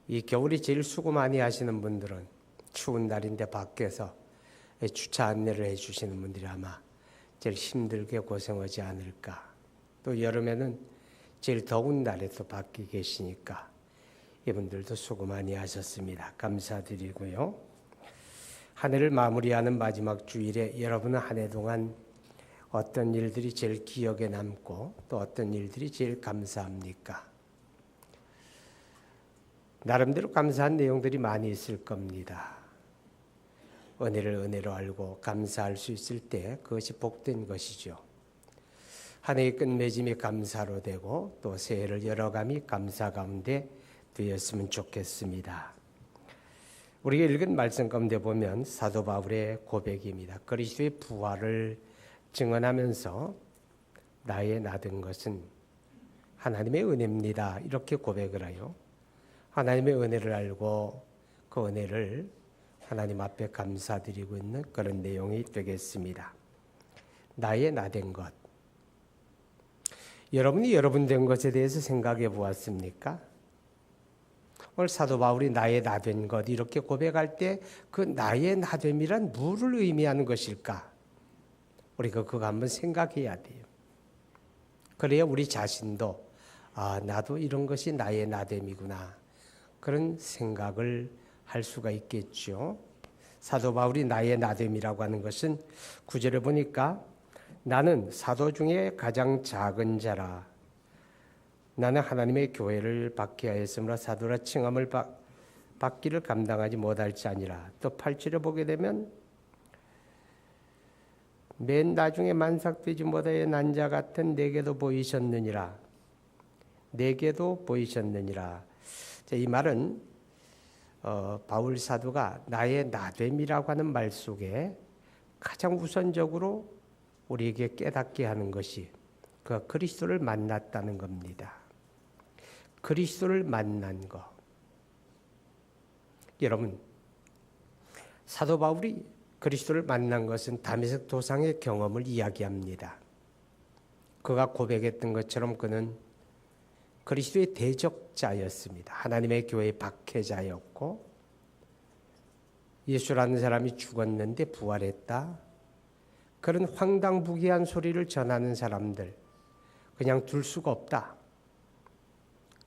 이 겨울이 제일 수고 많이 하시는 분들은 추운 날인데 밖에서 주차 안내를 해주시는 분들이 아마 제일 힘들게 고생하지 않을까. 또 여름에는 제일 더운 날에 또 밖에 계시니까 이분들도 수고 많이 하셨습니다. 감사드리고요. 한 해를 마무리하는 마지막 주일에 여러분은 한 해 동안 어떤 일들이 제일 기억에 남고 또 어떤 일들이 제일 감사합니까? 나름대로 감사한 내용들이 많이 있을 겁니다. 은혜를 은혜로 알고 감사할 수 있을 때 그것이 복된 것이죠. 한 해의 끝맺음이 감사로 되고 또 새해를 열어감이 감사 가운데 되었으면 좋겠습니다. 우리가 읽은 말씀 가운데 보면 사도 바울의 고백입니다. 그리스도의 부활을 증언하면서 나의 나된 것은 하나님의 은혜입니다. 이렇게 고백을 하여 하나님의 은혜를 알고 그 은혜를 하나님 앞에 감사드리고 있는 그런 내용이 되겠습니다. 나의 나된 것. 여러분이 여러분 된 것에 대해서 생각해 보았습니까? 오늘 사도 바울이 나의 나된 것 이렇게 고백할 때 그 나의 나됨이란 무엇을 의미하는 것일까? 우리가 그거 한번 생각해야 돼요. 그래야 우리 자신도 나도 이런 것이 나의 나됨이구나. 그런 생각을 할 수가 있겠죠. 사도 바울이 나의 나됨이라고 하는 것은 9절에 보니까 나는 사도 중에 가장 작은 자라. 나는 하나님의 교회를 박해하였으므로 사도라 칭함을 받기를 감당하지 못할지 아니라. 또 8절에 보게 되면 맨 나중에 만삭되지 못하여 난 자 같은 내게도 보이셨느니라. 내게도 보이셨느니라. 이 말은 바울 사도가 나의 나됨이라고 하는 말 속에 가장 우선적으로 우리에게 깨닫게 하는 것이 그 그리스도를 만났다는 겁니다. 그리스도를 만난 것. 여러분, 사도 바울이 그리스도를 만난 것은 다메섹 도상의 경험을 이야기합니다. 그가 고백했던 것처럼 그는 그리스도의 대적자였습니다. 하나님의 교회의 박해자였고 예수라는 사람이 죽었는데 부활했다. 그런 황당무계한 소리를 전하는 사람들 그냥 둘 수가 없다.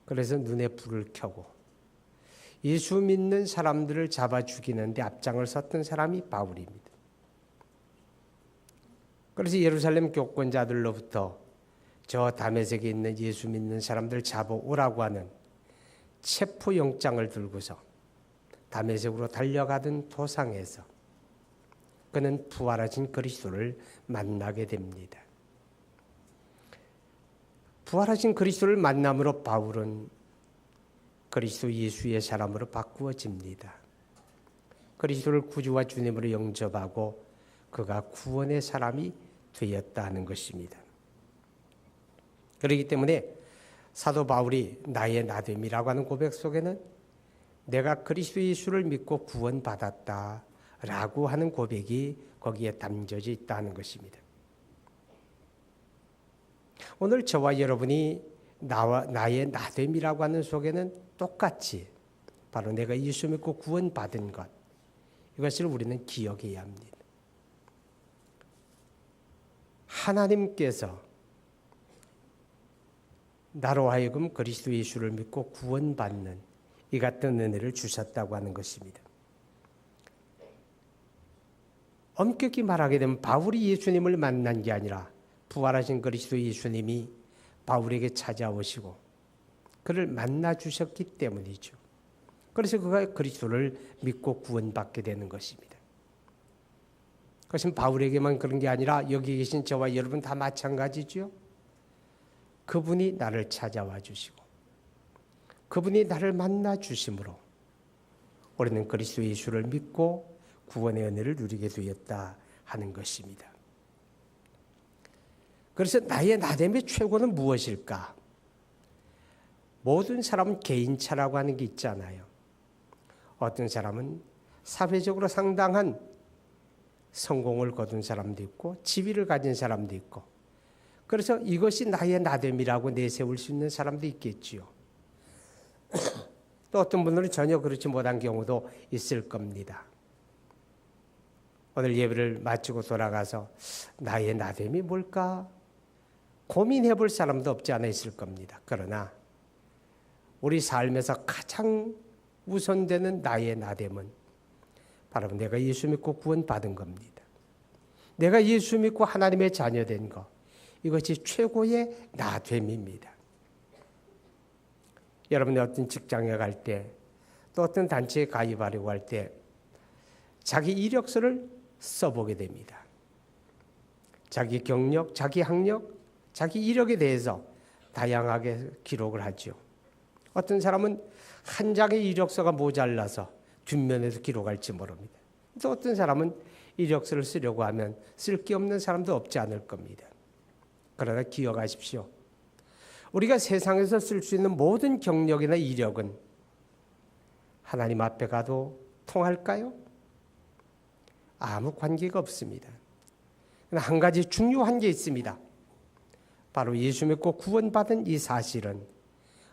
그래서 눈에 불을 켜고 예수 믿는 사람들을 잡아 죽이는데 앞장을 섰던 사람이 바울입니다. 그래서 예루살렘 교권자들로부터 저 다메섹에 있는 예수 믿는 사람들 잡아오라고 하는 체포영장을 들고서 다메섹으로 달려가던 도상에서 그는 부활하신 그리스도를 만나게 됩니다. 부활하신 그리스도를 만남으로 바울은 그리스도 예수의 사람으로 바꾸어집니다. 그리스도를 구주와 주님으로 영접하고 그가 구원의 사람이 되었다는 것입니다. 그렇기 때문에 사도 바울이 나의 나됨이라고 하는 고백 속에는 내가 그리스도 예수를 믿고 구원받았다라고 하는 고백이 거기에 담겨져 있다는 것입니다. 오늘 저와 여러분이 나의 나됨이라고 하는 속에는 똑같이 바로 내가 예수 믿고 구원받은 것, 이것을 우리는 기억해야 합니다. 하나님께서 나로 하여금 그리스도 예수를 믿고 구원받는 이 같은 은혜를 주셨다고 하는 것입니다. 엄격히 말하게 되면 바울이 예수님을 만난 게 아니라 부활하신 그리스도 예수님이 바울에게 찾아오시고 그를 만나 주셨기 때문이죠. 그래서 그가 그리스도를 믿고 구원받게 되는 것입니다. 그것은 바울에게만 그런 게 아니라 여기 계신 저와 여러분 다 마찬가지죠. 그분이 나를 찾아와 주시고 그분이 나를 만나 주심으로 우리는 그리스도 예수를 믿고 구원의 은혜를 누리게 되었다 하는 것입니다. 그래서 나의 나됨의 최고는 무엇일까? 모든 사람은 개인차라고 하는 게 있잖아요. 어떤 사람은 사회적으로 상당한 성공을 거둔 사람도 있고 지위를 가진 사람도 있고 그래서 이것이 나의 나됨이라고 내세울 수 있는 사람도 있겠지요. 또 어떤 분들은 전혀 그렇지 못한 경우도 있을 겁니다. 오늘 예배를 마치고 돌아가서 나의 나됨이 뭘까 고민해 볼 사람도 없지 않아 있을 겁니다. 그러나 우리 삶에서 가장 우선되는 나의 나됨은 바로 내가 예수 믿고 구원받은 겁니다. 내가 예수 믿고 하나님의 자녀된 것, 이것이 최고의 나됨입니다. 여러분이 어떤 직장에 갈 때, 또 어떤 단체에 가입하려고 할 때 자기 이력서를 써보게 됩니다. 자기 경력, 자기 학력, 자기 이력에 대해서 다양하게 기록을 하죠. 어떤 사람은 한 장의 이력서가 모자라서 뒷면에도 기록할지 모릅니다. 또 어떤 사람은 이력서를 쓰려고 하면 쓸 게 없는 사람도 없지 않을 겁니다. 그러나 기억하십시오. 우리가 세상에서 쓸 수 있는 모든 경력이나 이력은 하나님 앞에 가도 통할까요? 아무 관계가 없습니다. 한 가지 중요한 게 있습니다. 바로 예수 믿고 구원받은 이 사실은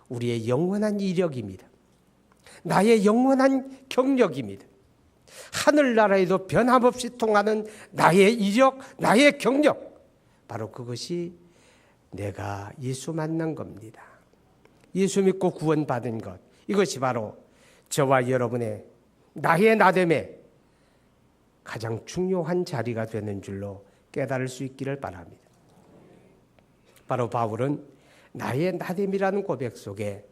우리의 영원한 이력입니다. 나의 영원한 경력입니다. 하늘나라에도 변함없이 통하는 나의 이력, 나의 경력, 바로 그것이 내가 예수 만난 겁니다. 예수 믿고 구원받은 것, 이것이 바로 저와 여러분의 나의 나됨에 가장 중요한 자리가 되는 줄로 깨달을 수 있기를 바랍니다. 바로 바울은 나의 나됨이라는 고백 속에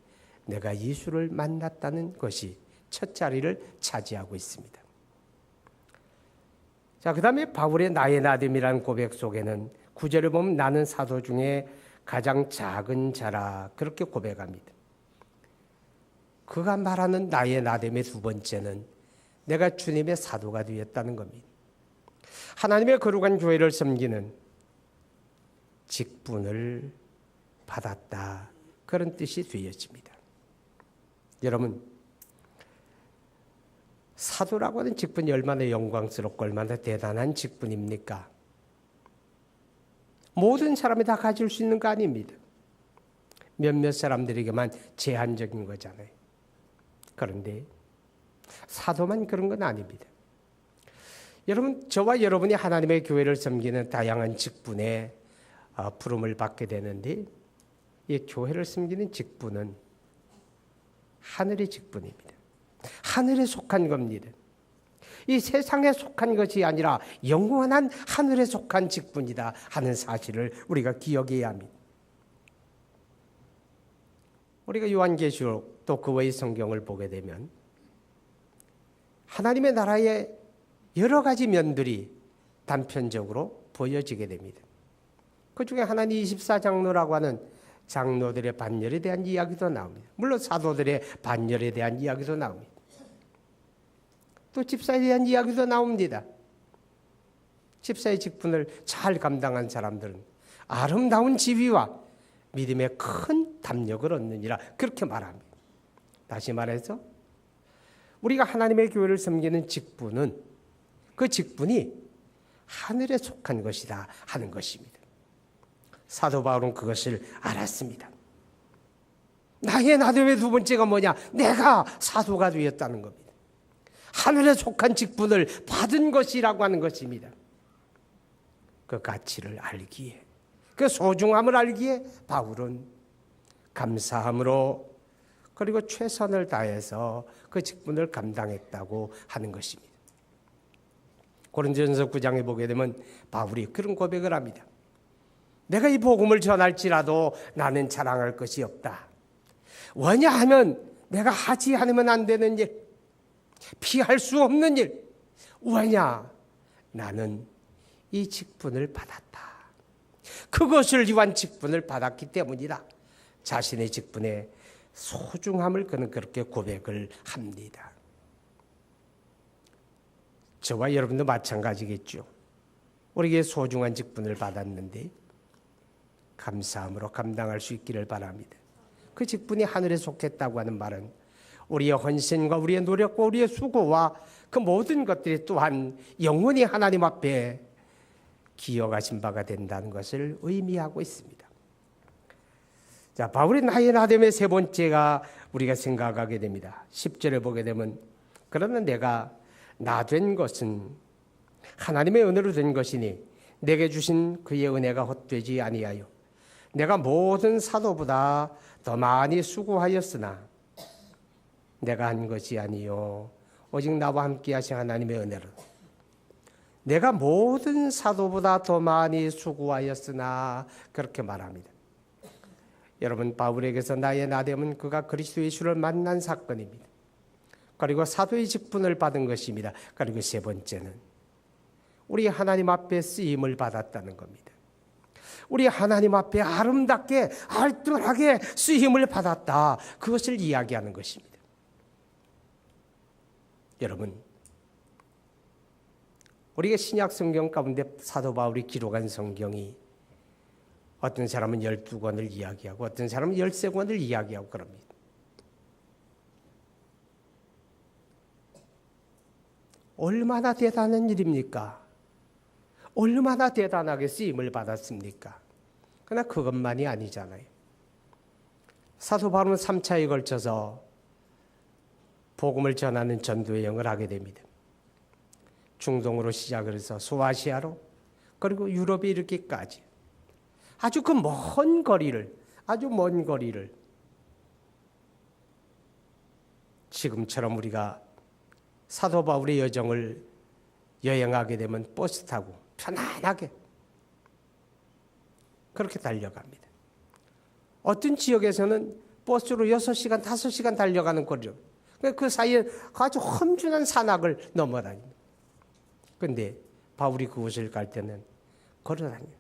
내가 예수를 만났다는 것이 첫 자리를 차지하고 있습니다. 자, 그 다음에 바울의 나의 나됨이라는 고백 속에는 9절에 보면 나는 사도 중에 가장 작은 자라 그렇게 고백합니다. 그가 말하는 나의 나됨의 두 번째는 내가 주님의 사도가 되었다는 겁니다. 하나님의 거룩한 교회를 섬기는 직분을 받았다, 그런 뜻이 되어집니다. 여러분, 사도라고 하는 직분이 얼마나 영광스럽고 얼마나 대단한 직분입니까? 모든 사람이 다 가질 수 있는 거 아닙니다. 몇몇 사람들에게만 제한적인 거잖아요. 그런데 사도만 그런 건 아닙니다. 여러분, 저와 여러분이 하나님의 교회를 섬기는 다양한 직분에 부름을 받게 되는데, 이 교회를 섬기는 직분은 하늘의 직분입니다. 하늘에 속한 겁니다. 이 세상에 속한 것이 아니라 영원한 하늘에 속한 직분이다 하는 사실을 우리가 기억해야 합니다. 우리가 요한계시록 또 그 외의 성경을 보게 되면 하나님의 나라의 여러 가지 면들이 단편적으로 보여지게 됩니다. 그 중에 하나님 24장로라고 하는 장로들의 반열에 대한 이야기도 나옵니다. 물론 사도들의 반열에 대한 이야기도 나옵니다. 또 집사에 대한 이야기도 나옵니다. 집사의 직분을 잘 감당한 사람들은 아름다운 지위와 믿음의 큰 담력을 얻느니라 그렇게 말합니다. 다시 말해서 우리가 하나님의 교회를 섬기는 직분은 그 직분이 하늘에 속한 것이다 하는 것입니다. 사도 바울은 그것을 알았습니다. 나의 나됨의 두 번째가 뭐냐? 내가 사도가 되었다는 겁니다. 하늘에 속한 직분을 받은 것이라고 하는 것입니다. 그 가치를 알기에, 그 소중함을 알기에 바울은 감사함으로 그리고 최선을 다해서 그 직분을 감당했다고 하는 것입니다. 고린도전서 9장에 보게 되면 바울이 그런 고백을 합니다. 내가 이 복음을 전할지라도 나는 자랑할 것이 없다. 왜냐하면 내가 하지 않으면 안 되는 일, 피할 수 없는 일. 왜냐? 나는 이 직분을 받았다. 그것을 위한 직분을 받았기 때문이다. 자신의 직분의 소중함을 그는 그렇게 고백을 합니다. 저와 여러분도 마찬가지겠죠. 우리에게 소중한 직분을 받았는데 감사함으로 감당할 수 있기를 바랍니다. 그 직분이 하늘에 속했다고 하는 말은 우리의 헌신과 우리의 노력과 우리의 수고와 그 모든 것들이 또한 영원히 하나님 앞에 기여하신 바가 된다는 것을 의미하고 있습니다. 자, 바울이 나의 나됨의 세 번째가 우리가 생각하게 됩니다. 10절에 보게 되면 그러나 내가 나 된 것은 하나님의 은혜로 된 것이니 내게 주신 그의 은혜가 헛되지 아니하여 내가 모든 사도보다 더 많이 수고하였으나 내가 한 것이 아니요 오직 나와 함께 하신 하나님의 은혜로 내가 모든 사도보다 더 많이 수고하였으나 그렇게 말합니다. 여러분, 바울에게서 나의 나됨은 그가 그리스도 예수를 만난 사건입니다. 그리고 사도의 직분을 받은 것입니다. 그리고 세 번째는 우리 하나님 앞에 쓰임을 받았다는 겁니다. 우리 하나님 앞에 아름답게 알뜰하게 쓰임을 받았다. 그것을 이야기하는 것입니다. 여러분, 우리가 신약 성경 가운데 사도 바울이 기록한 성경이 어떤 사람은 12권을 이야기하고 어떤 사람은 13권을 이야기하고 그럽니다. 얼마나 대단한 일입니까? 얼마나 대단하게 쓰임을 받았습니까? 그러나 그것만이 아니잖아요. 사도 바울은 3차에 걸쳐서 복음을 전하는 전도여행을 하게 됩니다. 중동으로 시작을 해서 소아시아로 그리고 유럽에 이르기까지 아주 그 먼 거리를 지금처럼 우리가 사도 바울의 여정을 여행하게 되면 버스 타고 편안하게 그렇게 달려갑니다. 어떤 지역에서는 버스로 6시간, 5시간 달려가는 거리로 그 사이에 아주 험준한 산악을 넘어다닙니다. 그런데 바울이 그곳을 갈 때는 걸어다녀요.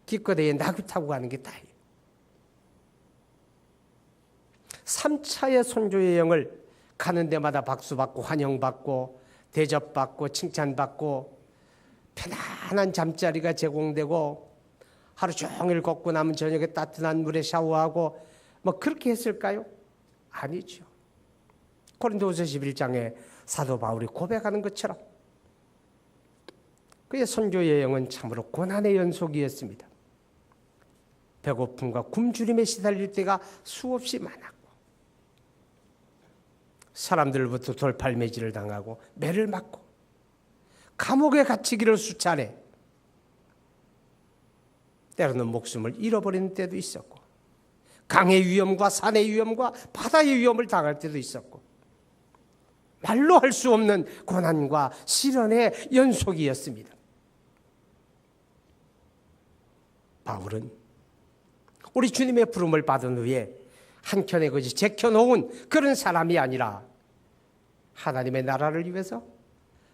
기껏해야 나귀 타고 가는 게 다예요. 3차의 선조 여행을 가는 데마다 박수받고 환영받고 대접받고 칭찬받고 편안한 잠자리가 제공되고 하루 종일 걷고 나면 저녁에 따뜻한 물에 샤워하고 뭐 그렇게 했을까요? 아니죠. 고린도후서 11장에 사도 바울이 고백하는 것처럼 그의 선교 여행은 참으로 고난의 연속이었습니다. 배고픔과 굶주림에 시달릴 때가 수없이 많았고 사람들부터 돌팔매질을 당하고 매를 맞고 감옥에 갇히기를 수차례 때로는 목숨을 잃어버리는 때도 있었고 강의 위험과 산의 위험과 바다의 위험을 당할 때도 있었고 말로 할 수 없는 고난과 시련의 연속이었습니다. 바울은 우리 주님의 부름을 받은 후에 한켠에 그지 제켜놓은 그런 사람이 아니라 하나님의 나라를 위해서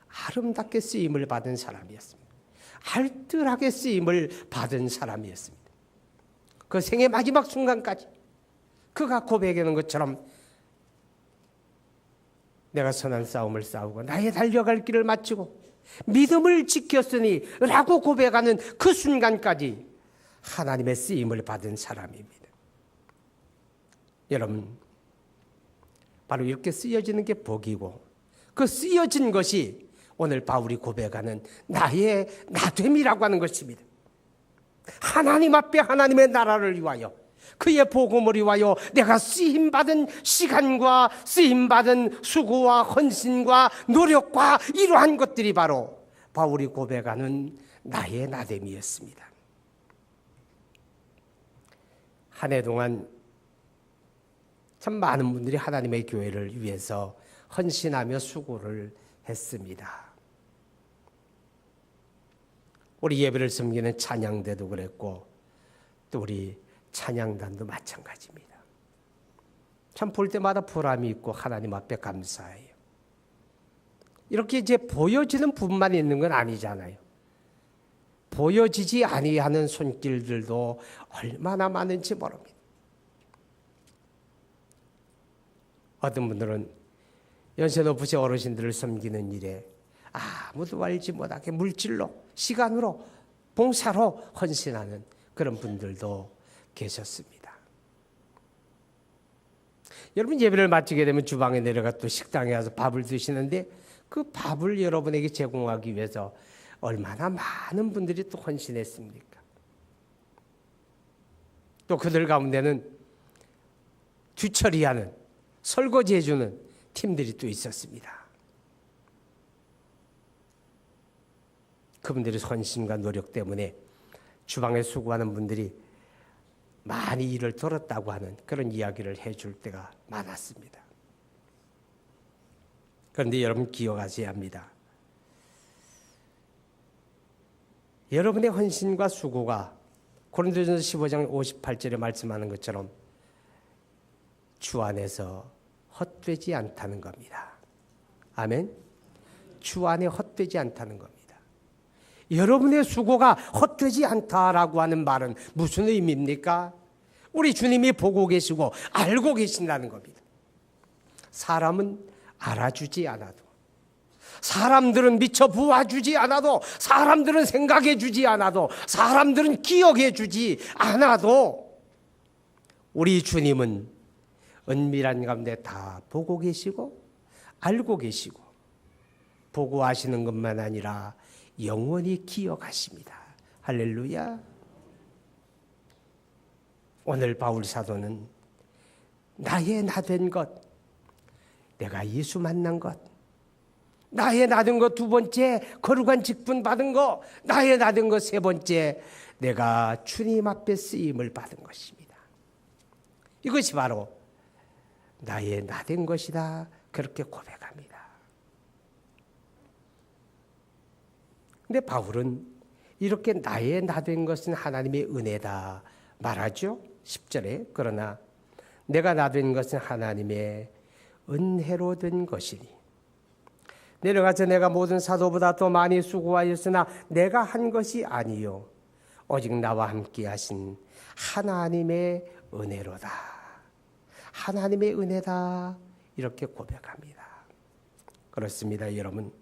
아름답게 쓰임을 받은 사람이었습니다. 알뜰하게 쓰임을 받은 사람이었습니다. 그 생의 마지막 순간까지 그가 고백하는 것처럼 내가 선한 싸움을 싸우고 나의 달려갈 길을 마치고 믿음을 지켰으니 라고 고백하는 그 순간까지 하나님의 쓰임을 받은 사람입니다. 여러분, 바로 이렇게 쓰여지는 게 복이고 그 쓰여진 것이 오늘 바울이 고백하는 나의 나됨이라고 하는 것입니다. 하나님 앞에 하나님의 나라를 위하여 그의 복음을 위하여 내가 쓰임받은 시간과 쓰임받은 수고와 헌신과 노력과 이러한 것들이 바로 바울이 고백하는 나의 나됨이었습니다. 한 해 동안 참 많은 분들이 하나님의 교회를 위해서 헌신하며 수고를 했습니다. 우리 예배를 섬기는 찬양대도 그랬고 또 우리 찬양단도 마찬가지입니다. 참 볼 때마다 보람이 있고 하나님 앞에 감사해요. 이렇게 이제 보여지는 부분만 있는 건 아니잖아요. 보여지지 아니하는 손길들도 얼마나 많은지 모릅니다. 어떤 분들은 연세 높으신 어르신들을 섬기는 일에 아무도 알지 못하게 물질로, 시간으로, 봉사로 헌신하는 그런 분들도 계셨습니다. 여러분, 예배를 마치게 되면 주방에 내려가 또 식당에 가서 밥을 드시는데 그 밥을 여러분에게 제공하기 위해서 얼마나 많은 분들이 또 헌신했습니까? 또 그들 가운데는 뒤처리하는, 설거지해주는 팀들이 또 있었습니다. 그분들의 헌신과 노력 때문에 주방에 수고하는 분들이 많이 일을 덜었다고 하는 그런 이야기를 해줄 때가 많았습니다. 그런데 여러분 기억하셔야 합니다. 여러분의 헌신과 수고가 고린도전서 15장 58절에 말씀하는 것처럼 주 안에서 헛되지 않다는 겁니다. 아멘. 주 안에 헛되지 않다는 겁니다. 여러분의 수고가 헛되지 않다라고 하는 말은 무슨 의미입니까? 우리 주님이 보고 계시고 알고 계신다는 겁니다. 사람은 알아주지 않아도, 사람들은 미처 보아주지 않아도, 사람들은 생각해주지 않아도, 사람들은 기억해주지 않아도 우리 주님은 은밀한 가운데 다 보고 계시고 알고 계시고, 보고 아시는 것만 아니라 영원히 기억하십니다. 할렐루야. 오늘 바울 사도는 나의 나된 것, 내가 예수 만난 것, 나의 나된 것 두 번째, 거룩한 직분 받은 것, 나의 나된 것 세 번째, 내가 주님 앞에 쓰임을 받은 것입니다. 이것이 바로 나의 나된 것이다, 그렇게 고백합니다. 근데 바울은 이렇게 나의 나된 것은 하나님의 은혜다 말하죠. 10절에 그러나 내가 나된 것은 하나님의 은혜로 된 것이니 내려가서 내가 모든 사도보다 더 많이 수고하였으나 내가 한 것이 아니요 오직 나와 함께 하신 하나님의 은혜로다. 하나님의 은혜다, 이렇게 고백합니다. 그렇습니다, 여러분.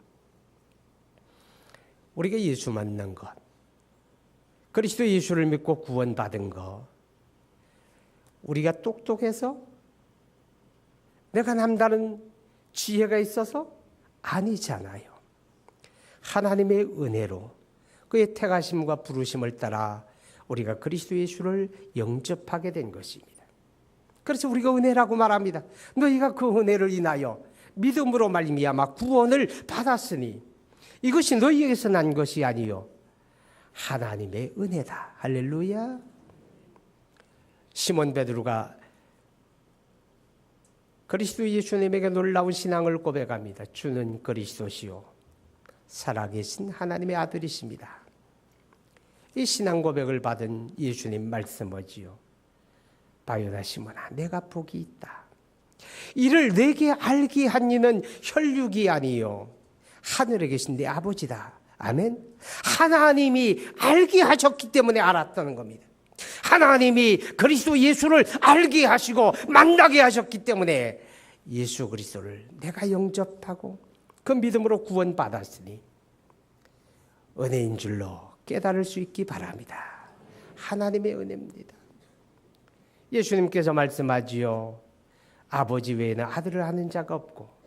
우리가 예수 만난 것, 그리스도 예수를 믿고 구원받은 것, 우리가 똑똑해서 내가 남다른 지혜가 있어서 아니잖아요. 하나님의 은혜로 그의 택하심과 부르심을 따라 우리가 그리스도 예수를 영접하게 된 것입니다. 그래서 우리가 은혜라고 말합니다. 너희가 그 은혜를 인하여 믿음으로 말미암아 구원을 받았으니 이것이 너희에게서 난 것이 아니요 하나님의 은혜다. 할렐루야. 시몬 베드로가 그리스도 예수님에게 놀라운 신앙을 고백합니다. 주는 그리스도시요 살아계신 하나님의 아들이십니다. 이 신앙 고백을 받은 예수님 말씀하지요. 바요나 시몬아, 내가 복이 있다. 이를 내게 알게 한 이는 혈육이 아니요 하늘에 계신 내 아버지다. 아멘. 하나님이 알게 하셨기 때문에 알았다는 겁니다. 하나님이 그리스도 예수를 알게 하시고 만나게 하셨기 때문에 예수 그리스도를 내가 영접하고 그 믿음으로 구원받았으니 은혜인 줄로 깨달을 수 있기 바랍니다. 하나님의 은혜입니다. 예수님께서 말씀하지요. 아버지 외에는 아들을 아는 자가 없고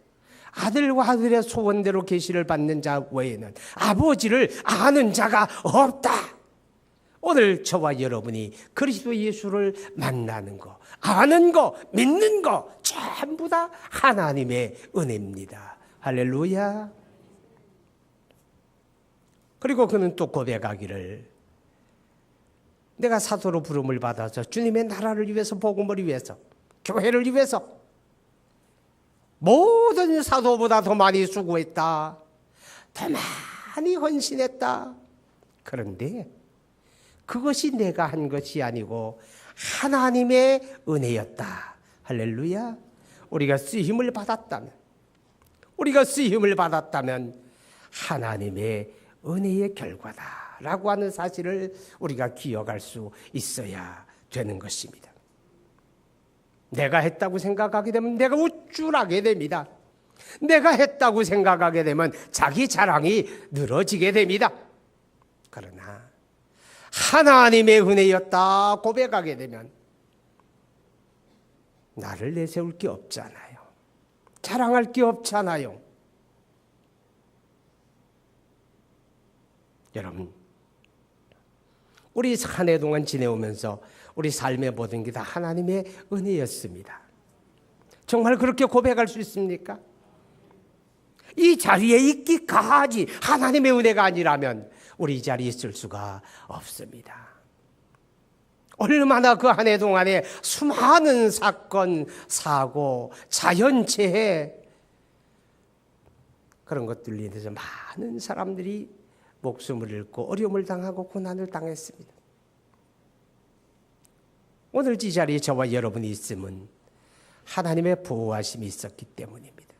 아들과 아들의 소원대로 계시를 받는 자 외에는 아버지를 아는 자가 없다. 오늘 저와 여러분이 그리스도 예수를 만나는 거, 아는 거, 믿는 거 전부 다 하나님의 은혜입니다. 할렐루야. 그리고 그는 또 고백하기를 내가 사도로 부름을 받아서 주님의 나라를 위해서, 복음을 위해서, 교회를 위해서 모든 사도보다 더 많이 수고했다. 더 많이 헌신했다. 그런데 그것이 내가 한 것이 아니고 하나님의 은혜였다. 할렐루야. 우리가 쓰임을 받았다면 하나님의 은혜의 결과다라고 하는 사실을 우리가 기억할 수 있어야 되는 것입니다. 내가 했다고 생각하게 되면 내가 우쭐하게 됩니다. 내가 했다고 생각하게 되면 자기 자랑이 늘어지게 됩니다. 그러나 하나님의 은혜였다 고백하게 되면 나를 내세울 게 없잖아요. 자랑할 게 없잖아요. 여러분, 우리 한 해 동안 지내오면서 우리 삶의 모든 게 다 하나님의 은혜였습니다. 정말 그렇게 고백할 수 있습니까? 이 자리에 있기까지 하나님의 은혜가 아니라면 우리 이 자리에 있을 수가 없습니다. 얼마나 그 한 해 동안에 수많은 사건, 사고, 자연재해 그런 것들로 인해서 많은 사람들이 목숨을 잃고 어려움을 당하고 고난을 당했습니다. 오늘 이 자리에 저와 여러분이 있음은 하나님의 보호하심이 있었기 때문입니다.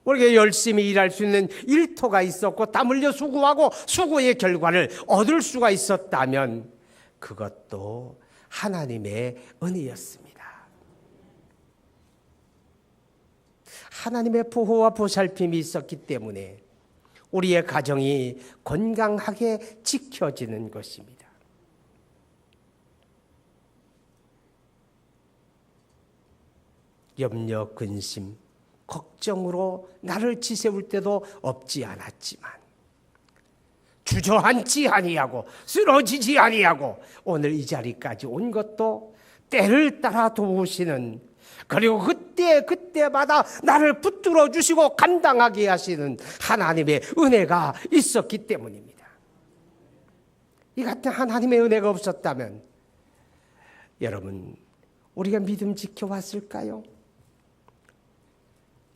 우리가 열심히 일할 수 있는 일터가 있었고 땀 흘려 수고하고 수고의 결과를 얻을 수가 있었다면 그것도 하나님의 은혜였습니다. 하나님의 보호와 보살핌이 있었기 때문에 우리의 가정이 건강하게 지켜지는 것입니다. 염려, 근심, 걱정으로 나를 지새울 때도 없지 않았지만 주저앉지 아니하고 쓰러지지 아니하고 오늘 이 자리까지 온 것도 때를 따라 도우시는, 그리고 그때마다 나를 붙들어 주시고 감당하게 하시는 하나님의 은혜가 있었기 때문입니다. 이 같은 하나님의 은혜가 없었다면 여러분 우리가 믿음 지켜왔을까요?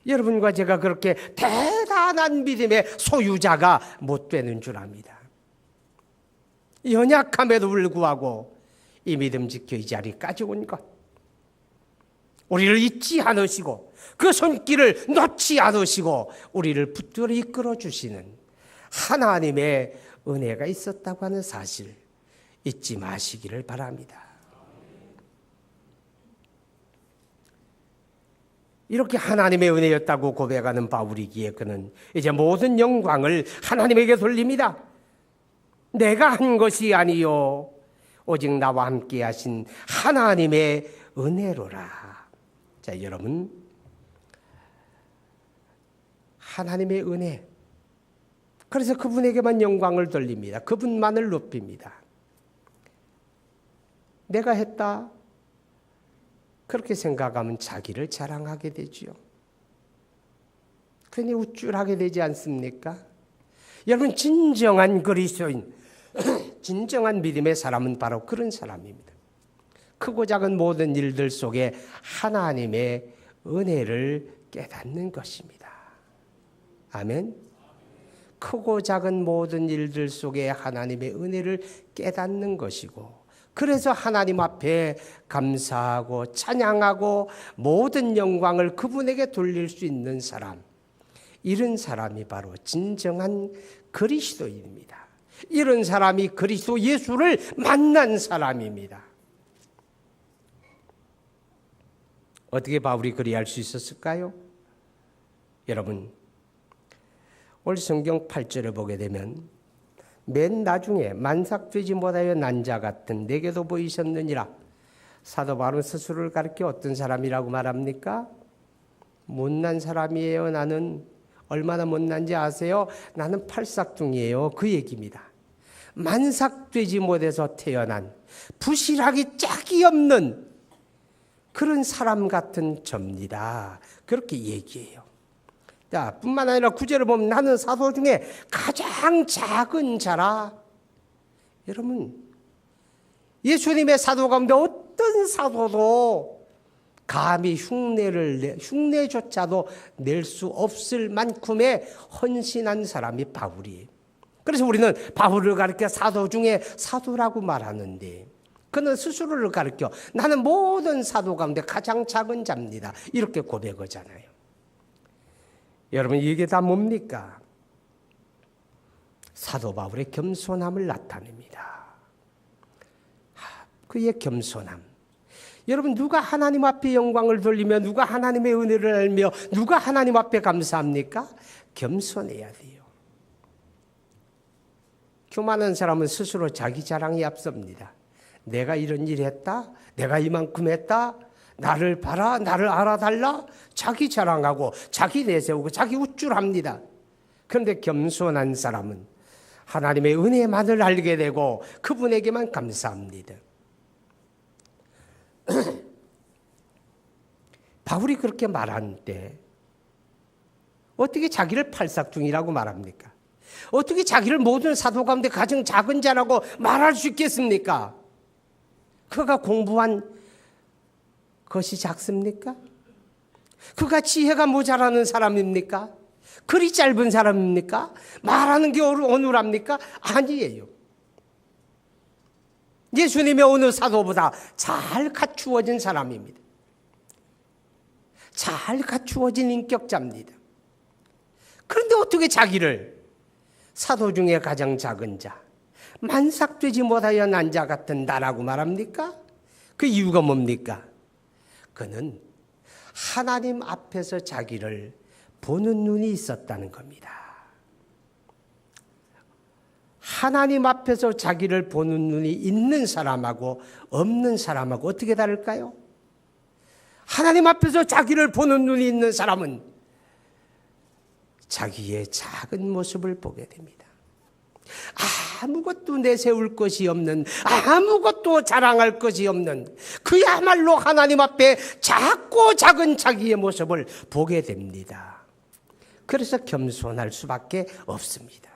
여러분과 제가 그렇게 대단한 믿음의 소유자가 못 되는 줄 압니다. 연약함에도 불구하고 이 믿음 지켜 이 자리까지 온 것, 우리를 잊지 않으시고 그 손길을 놓지 않으시고 우리를 붙들어 이끌어 주시는 하나님의 은혜가 있었다고 하는 사실 잊지 마시기를 바랍니다. 이렇게 하나님의 은혜였다고 고백하는 바울이기에 그는 이제 모든 영광을 하나님에게 돌립니다. 내가 한 것이 아니요 오직 나와 함께 하신 하나님의 은혜로라. 자, 여러분, 하나님의 은혜, 그래서 그분에게만 영광을 돌립니다. 그분만을 높입니다. 내가 했다 그렇게 생각하면 자기를 자랑하게 되지요. 괜히 우쭐하게 되지 않습니까? 여러분, 진정한 그리스도인, 진정한 믿음의 사람은 바로 그런 사람입니다. 크고 작은 모든 일들 속에 하나님의 은혜를 깨닫는 것입니다. 아멘. 크고 작은 모든 일들 속에 하나님의 은혜를 깨닫는 것이고, 그래서 하나님 앞에 감사하고 찬양하고 모든 영광을 그분에게 돌릴 수 있는 사람, 이런 사람이 바로 진정한 그리스도인입니다. 이런 사람이 그리스도 예수를 만난 사람입니다. 어떻게 바울이 그리할 수 있었을까요? 여러분, 오늘 성경 8절에 보게 되면 맨 나중에 만삭되지 못하여 난 자 같은 내게도 보이셨느니라. 사도 바울은 스스로를 가리켜 어떤 사람이라고 말합니까? 못난 사람이에요. 나는 얼마나 못난지 아세요? 나는 팔싹둥이에요. 그 얘기입니다. 만삭되지 못해서 태어난 부실하기 짝이 없는 그런 사람 같은 접니다. 그렇게 얘기해요. 자, 뿐만 아니라 구절을 보면 나는 사도 중에 가장 작은 자라. 여러분, 예수님의 사도 가운데 어떤 사도도 감히 흉내조차도 낼 수 없을 만큼의 헌신한 사람이 바울이에요. 그래서 우리는 바울을 가리켜 사도 중에 사도라고 말하는데, 그는 스스로를 가리켜 나는 모든 사도 가운데 가장 작은 자입니다. 이렇게 고백하잖아요. 여러분, 이게 다 뭡니까? 사도 바울의 겸손함을 나타냅니다. 그의 겸손함. 여러분, 누가 하나님 앞에 영광을 돌리며 누가 하나님의 은혜를 알며 누가 하나님 앞에 감사합니까? 겸손해야 돼요. 교만한 사람은 스스로 자기 자랑이 앞섭니다. 내가 이런 일 했다, 내가 이만큼 했다, 나를 봐라, 나를 알아달라, 자기 자랑하고 자기 내세우고 자기 우쭐합니다. 그런데 겸손한 사람은 하나님의 은혜만을 알게 되고 그분에게만 감사합니다. 바울이 그렇게 말하는데 어떻게 자기를 팔삭중이라고 말합니까? 어떻게 자기를 모든 사도 가운데 가장 작은 자라고 말할 수 있겠습니까? 그가 공부한 것이 작습니까? 그가 지혜가 모자라는 사람입니까? 글이 짧은 사람입니까? 말하는 게 어눌합니까? 아니에요. 예수님의 어느 사도보다 잘 갖추어진 사람입니다. 잘 갖추어진 인격자입니다. 그런데 어떻게 자기를 사도 중에 가장 작은 자, 만삭되지 못하여 난 자 같은 나라고 말합니까? 그 이유가 뭡니까? 그는 하나님 앞에서 자기를 보는 눈이 있었다는 겁니다. 하나님 앞에서 자기를 보는 눈이 있는 사람하고 없는 사람하고 어떻게 다를까요? 하나님 앞에서 자기를 보는 눈이 있는 사람은 자기의 작은 모습을 보게 됩니다. 아무것도 내세울 것이 없는, 아무것도 자랑할 것이 없는, 그야말로 하나님 앞에 작고 작은 자기의 모습을 보게 됩니다. 그래서 겸손할 수밖에 없습니다.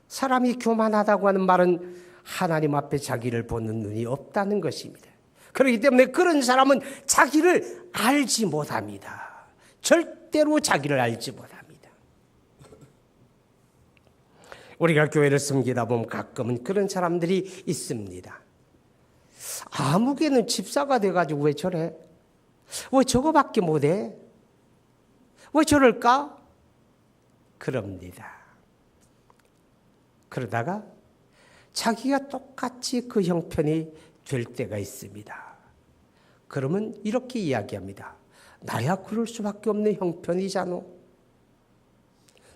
사람이 교만하다고 하는 말은 하나님 앞에 자기를 보는 눈이 없다는 것입니다. 그렇기 때문에 그런 사람은 자기를 알지 못합니다. 절대로 자기를 알지 못합니다. 우리가 교회를 섬기다 보면 가끔은 그런 사람들이 있습니다. 아무개는 집사가 돼가지고 왜 저래? 왜 저거밖에 못해? 왜 저럴까? 그럽니다. 그러다가 자기가 똑같이 그 형편이 될 때가 있습니다. 그러면 이렇게 이야기합니다. 나야 그럴 수밖에 없는 형편이잖아.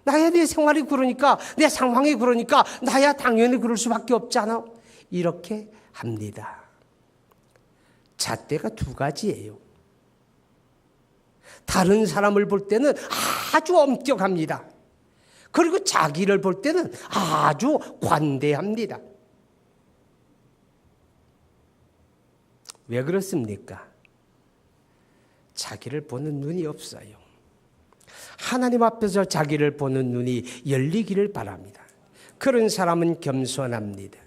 나야 내 생활이 그러니까, 내 상황이 그러니까 나야 당연히 그럴 수밖에 없잖아. 이렇게 합니다. 잣대가 두 가지예요. 다른 사람을 볼 때는 아주 엄격합니다. 그리고 자기를 볼 때는 아주 관대합니다. 왜 그렇습니까? 자기를 보는 눈이 없어요. 하나님 앞에서 자기를 보는 눈이 열리기를 바랍니다. 그런 사람은 겸손합니다.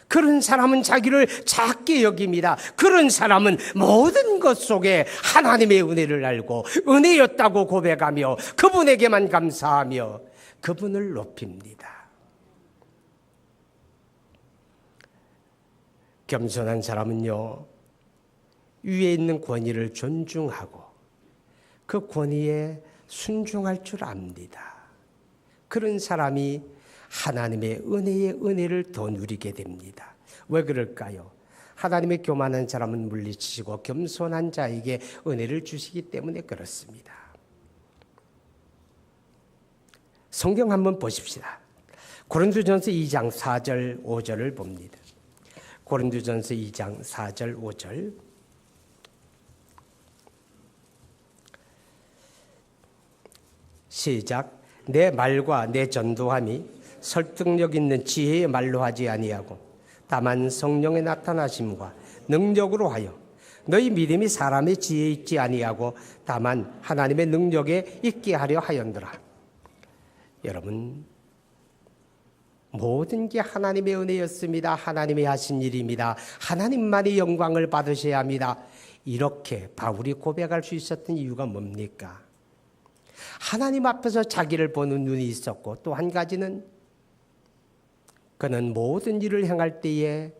그런 사람은 자기를 작게 여깁니다. 그런 사람은 모든 것 속에 하나님의 은혜를 알고 은혜였다고 고백하며 그분에게만 감사하며 그분을 높입니다. 겸손한 사람은요, 위에 있는 권위를 존중하고 그 권위에 순종할 줄 압니다. 그런 사람이 하나님의 은혜의 은혜를 더 누리게 됩니다. 왜 그럴까요? 하나님의 교만한 사람은 물리치시고 겸손한 자에게 은혜를 주시기 때문에 그렇습니다. 성경 한번 보십시다. 고린도전서 2장 4절 5절을 봅니다. 고린도전서 2장 4절 5절. 시작. 내 말과 내 전도함이 설득력 있는 지혜의 말로 하지 아니하고 다만 성령의 나타나심과 능력으로 하여 너희 믿음이 사람의 지혜에 있지 아니하고 다만 하나님의 능력에 있게 하려 하였노라. 여러분, 모든 게 하나님의 은혜였습니다. 하나님이 하신 일입니다. 하나님만이 영광을 받으셔야 합니다. 이렇게 바울이 고백할 수 있었던 이유가 뭡니까? 하나님 앞에서 자기를 보는 눈이 있었고, 또 한 가지는 그는 모든 일을 행할 때에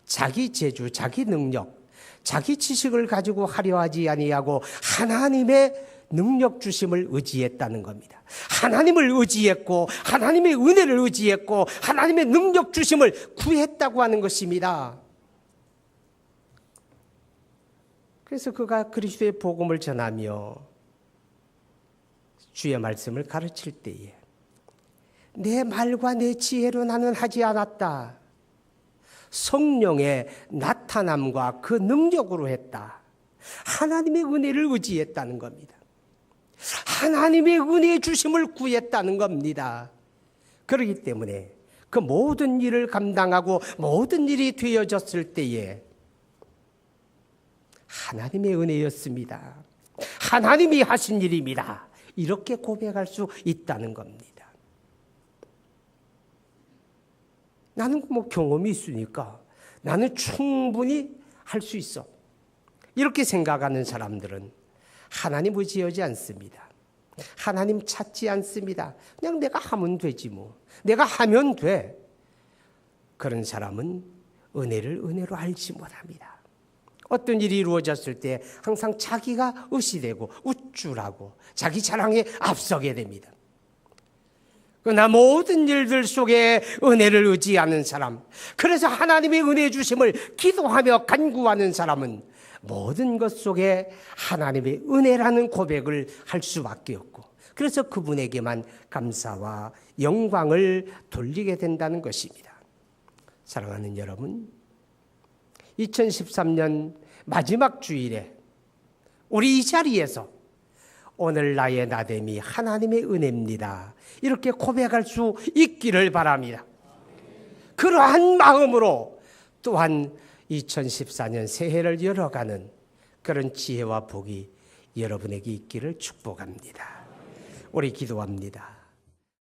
자기 재주, 자기 능력, 자기 지식을 가지고 하려 하지 아니하고 하나님의 능력 주심을 의지했다는 겁니다. 하나님을 의지했고 하나님의 은혜를 의지했고 하나님의 능력 주심을 구했다고 하는 것입니다. 그래서 그가 그리스도의 복음을 전하며 주의 말씀을 가르칠 때에 내 말과 내 지혜로 나는 하지 않았다. 성령의 나타남과 그 능력으로 했다. 하나님의 은혜를 의지했다는 겁니다. 하나님의 은혜의 주심을 구했다는 겁니다. 그렇기 때문에 그 모든 일을 감당하고 모든 일이 되어졌을 때에 하나님의 은혜였습니다. 하나님이 하신 일입니다. 이렇게 고백할 수 있다는 겁니다. 나는 뭐 경험이 있으니까 나는 충분히 할 수 있어. 이렇게 생각하는 사람들은 하나님 의지하지 않습니다. 하나님 찾지 않습니다. 그냥 내가 하면 되지 뭐. 내가 하면 돼. 그런 사람은 은혜를 은혜로 알지 못합니다. 어떤 일이 이루어졌을 때 항상 자기가 의시되고 우쭐하고 자기 자랑에 앞서게 됩니다. 그러나 모든 일들 속에 은혜를 의지하는 사람, 그래서 하나님의 은혜 주심을 기도하며 간구하는 사람은 모든 것 속에 하나님의 은혜라는 고백을 할 수밖에 없고, 그래서 그분에게만 감사와 영광을 돌리게 된다는 것입니다. 사랑하는 여러분, 2013년 마지막 주일에 우리 이 자리에서 오늘 나의 나됨이 하나님의 은혜입니다, 이렇게 고백할 수 있기를 바랍니다. 그러한 마음으로 또한 2014년 새해를 열어가는 그런 지혜와 복이 여러분에게 있기를 축복합니다. 우리 기도합니다.